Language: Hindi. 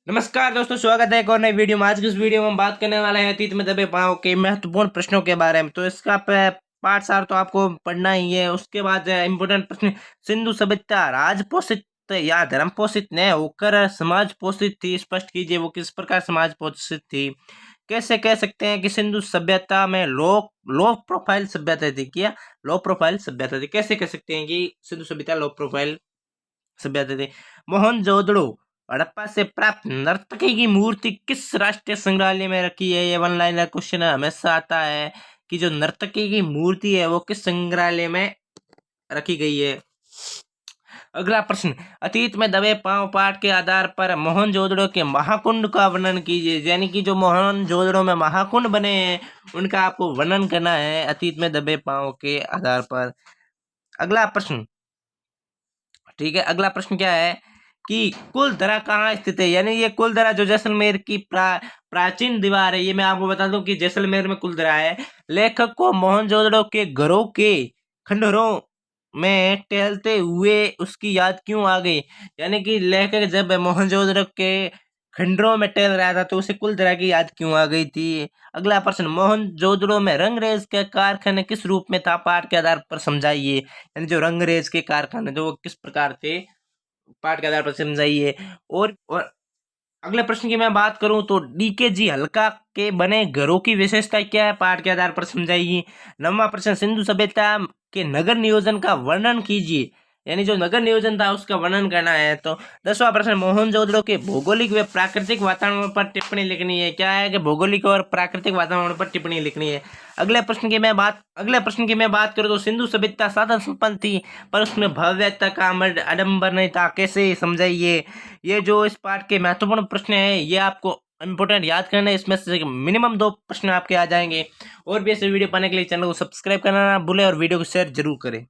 नमस्कार दोस्तों, स्वागत है एक और नई वीडियो में। आज की इस वीडियो में हम बात करने वाले हैं अतीत में दबे पांव के महत्वपूर्ण प्रश्नों के बारे में। तो इसका पार्ट सार तो आपको पढ़ना ही है। उसके बाद इम्पोर्टेंट प्रश्न, सिंधु सभ्यता राज पोषित या धर्म पोषित न होकर समाज पोषित थी, स्पष्ट कीजिए वो किस प्रकार समाज पोषित थी। कैसे कह सकते हैं कि सिंधु सभ्यता में लो लो प्रोफाइल सभ्यता थी, क्या लो प्रोफाइल सभ्यता थी। कैसे कह सकते हैं कि सिंधु सभ्यता लो प्रोफाइल सभ्यता थी। मोहनजोदड़ो हड़प्पा से प्राप्त नर्तकी की मूर्ति किस राष्ट्रीय संग्रहालय में रखी है। ये वन लाइनर क्वेश्चन हमेशा आता है कि जो नर्तकी की मूर्ति है वो किस संग्रहालय में रखी गई है। अगला प्रश्न, अतीत में दबे पांव पाठ के आधार पर मोहनजोदड़ो के महाकुंड का वर्णन कीजिए। यानी कि जो मोहनजोदड़ो में महाकुंड बने हैं उनका आपको वर्णन करना है अतीत में दबे पांव के आधार पर। अगला प्रश्न, ठीक है, अगला प्रश्न क्या है कि कुलधरा कहाँ स्थित है। यानी ये कुलधरा जो जैसलमेर की प्राचीन दीवार है, ये मैं आपको बता दूं कि जैसलमेर में कुलधरा है। लेखक को मोहनजोदड़ो के घरों के खंडहरों में टहलते हुए उसकी याद क्यों आ गई। यानी कि लेखक जब मोहनजोदड़ो के खंडहरों में टहल रहा था तो उसे कुलधरा की याद क्यों आ गई थी। अगला प्रश्न, मोहनजोदड़ो में रंगरेज के कारखाने किस रूप में था, पाठ के आधार पर समझाइए। यानी जो रंगरेज के कारखाने जो किस प्रकार थे, पाठ के आधार पर समझाइए। और अगले प्रश्न की मैं बात करूं तो डीकेजी हल्का के बने घरों की विशेषता क्या है, पाठ के आधार पर समझाइए। नौवां प्रश्न, सिंधु सभ्यता के नगर नियोजन का वर्णन कीजिए। यानी जो नगर नियोजन था उसका वर्णन करना है। तो 10वां प्रश्न, मोहनजोदड़ो के भौगोलिक व प्राकृतिक वातावरण पर टिप्पणी लिखनी है। क्या है कि भौगोलिक और प्राकृतिक वातावरण पर टिप्पणी लिखनी है। अगले प्रश्न की मैं बात करूं तो सिंधु सभ्यता साधन संपन्न थी पर उसमें भव्यता का आडंबर नहीं था। कैसे समझाइए। ये जो इस पाठ के महत्वपूर्ण प्रश्न है ये आपको इंपोर्टेंट याद करना है। इसमें से मिनिमम 2 प्रश्न आपके आ जाएंगे। और भी ऐसे वीडियो पाने के लिए चैनल को सब्सक्राइब करना ना भूलें और वीडियो को शेयर जरूर करें।